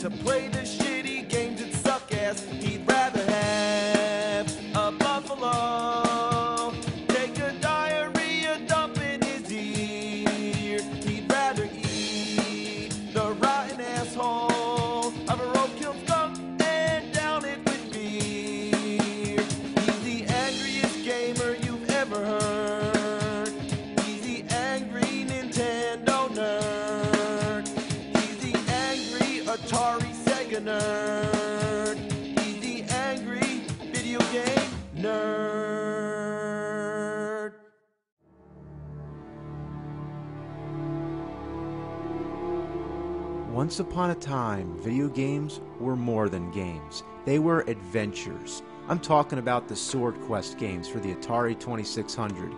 to play the shitty games that suck ass. He'd rather have a buffalo take a diarrhea dump in his ear. He'd rather eat the rotten asshole of a roadkill skunk and down it with beer. He's the angriest gamer you've ever heard. He's the angry Nintendo nerd. He's the angry Atari Sega nerd. He's the angry video game nerd. Once upon a time, video games were more than games. They were adventures. I'm talking about the SwordQuest games for the Atari 2600.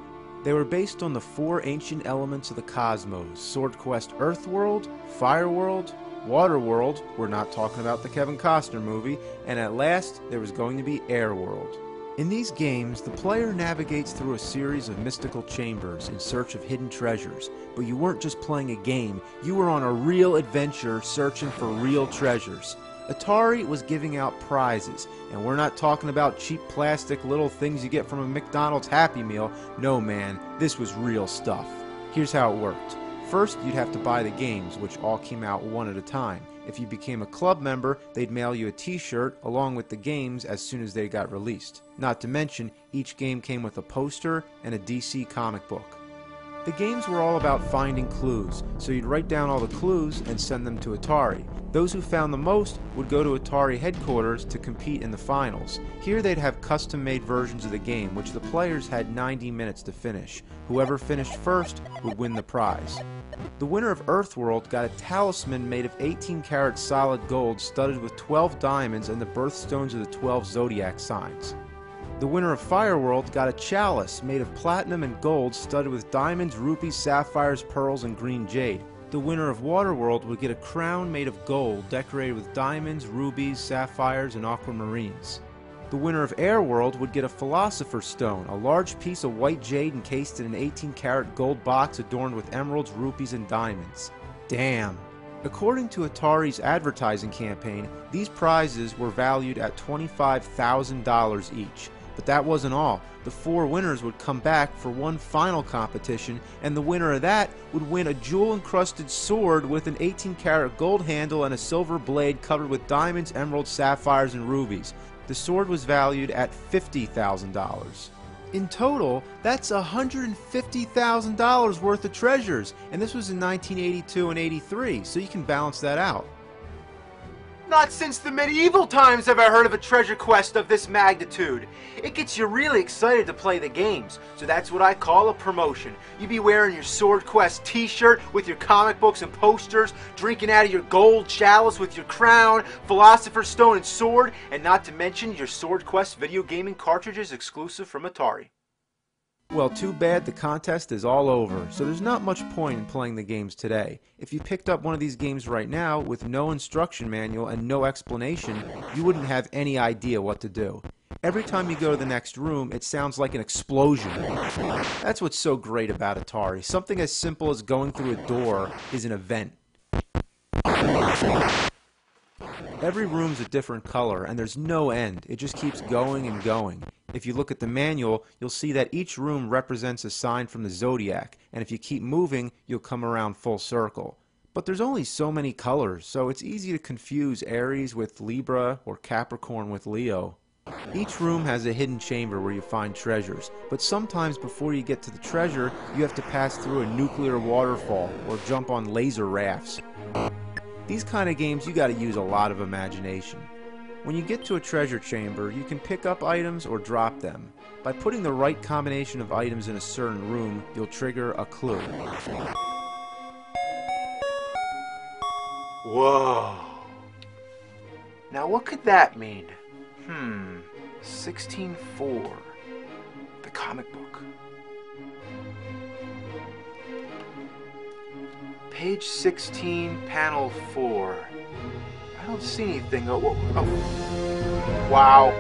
They were based on the four ancient elements of the cosmos: SwordQuest Earthworld, Fireworld, Waterworld, we're not talking about the Kevin Costner movie, and at last there was going to be Airworld. In these games, the player navigates through a series of mystical chambers in search of hidden treasures, but you weren't just playing a game, you were on a real adventure searching for real treasures. Atari was giving out prizes, and we're not talking about cheap plastic little things you get from a McDonald's Happy Meal. No man, this was real stuff. Here's how it worked. First, you'd have to buy the games, which all came out one at a time. If you became a club member, they'd mail you a t-shirt along with the games as soon as they got released. Not to mention, each game came with a poster and a DC comic book. The games were all about finding clues, so you'd write down all the clues and send them to Atari. Those who found the most would go to Atari headquarters to compete in the finals. Here they'd have custom-made versions of the game, which the players had 90 minutes to finish. Whoever finished first would win the prize. The winner of Earthworld got a talisman made of 18-karat solid gold studded with 12 diamonds and the birthstones of the 12 zodiac signs. The winner of Fireworld got a chalice made of platinum and gold studded with diamonds, rubies, sapphires, pearls, and green jade. The winner of Waterworld would get a crown made of gold decorated with diamonds, rubies, sapphires, and aquamarines. The winner of Airworld would get a Philosopher's Stone, a large piece of white jade encased in an 18-karat gold box adorned with emeralds, rupees, and diamonds. Damn. According to Atari's advertising campaign, these prizes were valued at $25,000 each. But that wasn't all. The four winners would come back for one final competition, and the winner of that would win a jewel-encrusted sword with an 18-karat gold handle and a silver blade covered with diamonds, emeralds, sapphires, and rubies. The sword was valued at $50,000. In total, that's $150,000 worth of treasures, and this was in 1982 and 83, so you can balance that out. Not since the medieval times have I heard of a treasure quest of this magnitude. It gets you really excited to play the games, so that's what I call a promotion. You be wearing your SwordQuest t-shirt with your comic books and posters, drinking out of your gold chalice with your crown, Philosopher's Stone and sword, and not to mention your SwordQuest video gaming cartridges exclusive from Atari. Well, too bad the contest is all over, so there's not much point in playing the games today. If you picked up one of these games right now with no instruction manual and no explanation, you wouldn't have any idea what to do. Every time you go to the next room, it sounds like an explosion. That's what's so great about Atari. Something as simple as going through a door is an event. Every room's a different color, and there's no end. It just keeps going and going. If you look at the manual, you'll see that each room represents a sign from the zodiac, and if you keep moving, you'll come around full circle. But there's only so many colors, so it's easy to confuse Aries with Libra or Capricorn with Leo. Each room has a hidden chamber where you find treasures, but sometimes before you get to the treasure, you have to pass through a nuclear waterfall or jump on laser rafts. These kind of games, you gotta use a lot of imagination. When you get to a treasure chamber, you can pick up items or drop them. By putting the right combination of items in a certain room, you'll trigger a clue. Whoa. Now what could that mean? 16:4. The comic book. Page 16, panel 4. I don't see anything. Oh. Wow.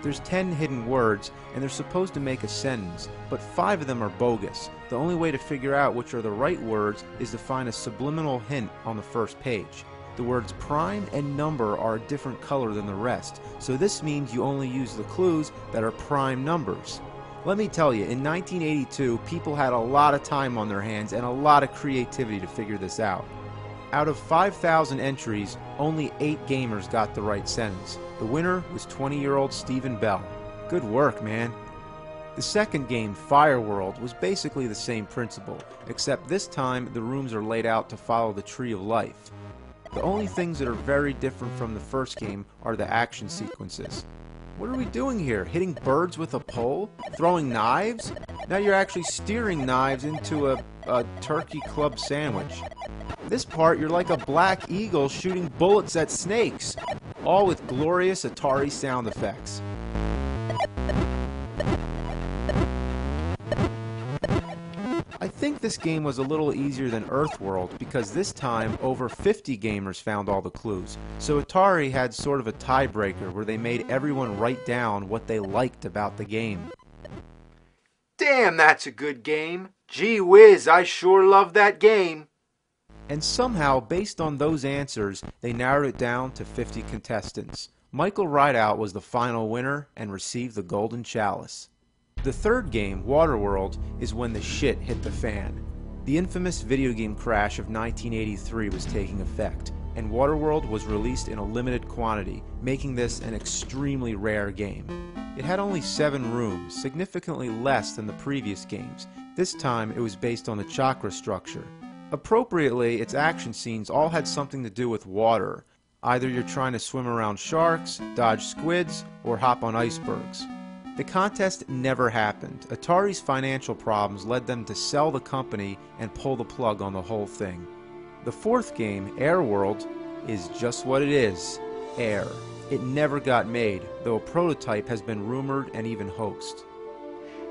There's 10 hidden words, and they're supposed to make a sentence, but 5 of them are bogus. The only way to figure out which are the right words is to find a subliminal hint on the first page. The words prime and number are a different color than the rest, so this means you only use the clues that are prime numbers. Let me tell you, in 1982, people had a lot of time on their hands and a lot of creativity to figure this out. Out of 5,000 entries, only 8 gamers got the right sentence. The winner was 20-year-old Stephen Bell. Good work, man. The second game, Fireworld, was basically the same principle, except this time the rooms are laid out to follow the Tree of Life. The only things that are very different from the first game are the action sequences. What are we doing here? Hitting birds with a pole? Throwing knives? Now you're actually steering knives into a turkey club sandwich. This part, you're like a black eagle shooting bullets at snakes, all with glorious Atari sound effects. I think this game was a little easier than Earthworld because this time over 50 gamers found all the clues, so Atari had sort of a tiebreaker where they made everyone write down what they liked about the game. Damn, that's a good game. Gee whiz, I sure love that game. And somehow, based on those answers, they narrowed it down to 50 contestants. Michael Rideout was the final winner and received the Golden Chalice. The third game, Waterworld, is when the shit hit the fan. The infamous video game crash of 1983 was taking effect, and Waterworld was released in a limited quantity, making this an extremely rare game. It had only 7 rooms, significantly less than the previous games. This time it was based on the chakra structure. Appropriately, its action scenes all had something to do with water. Either you're trying to swim around sharks, dodge squids, or hop on icebergs. The contest never happened. Atari's financial problems led them to sell the company and pull the plug on the whole thing. The fourth game, Airworld, is just what it is, air. It never got made, though a prototype has been rumored and even hoaxed.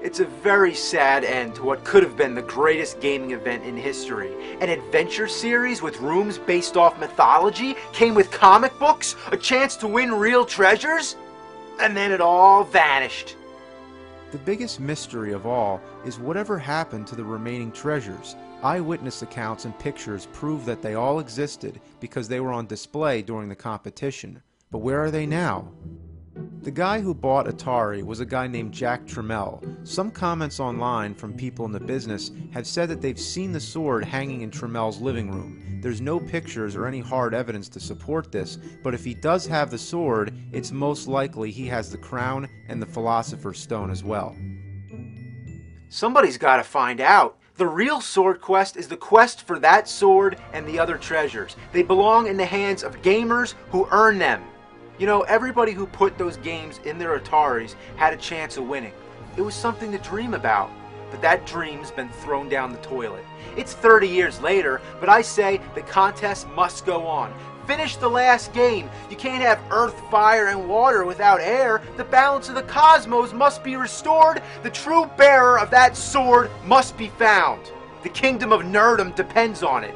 It's a very sad end to what could have been the greatest gaming event in history. An adventure series with rooms based off mythology came with comic books, a chance to win real treasures, and then it all vanished. The biggest mystery of all is whatever happened to the remaining treasures. Eyewitness accounts and pictures prove that they all existed because they were on display during the competition. But where are they now? The guy who bought Atari was a guy named Jack Trammell. Some comments online from people in the business have said that they've seen the sword hanging in Trammell's living room. There's no pictures or any hard evidence to support this, but if he does have the sword, it's most likely he has the crown and the Philosopher's Stone as well. Somebody's got to find out. The real SwordQuest is the quest for that sword and the other treasures. They belong in the hands of gamers who earn them. You know, everybody who put those games in their Ataris had a chance of winning. It was something to dream about, but that dream's been thrown down the toilet. It's 30 years later, but I say the contest must go on. Finish the last game. You can't have earth, fire, and water without air. The balance of the cosmos must be restored. The true bearer of that sword must be found. The kingdom of nerddom depends on it.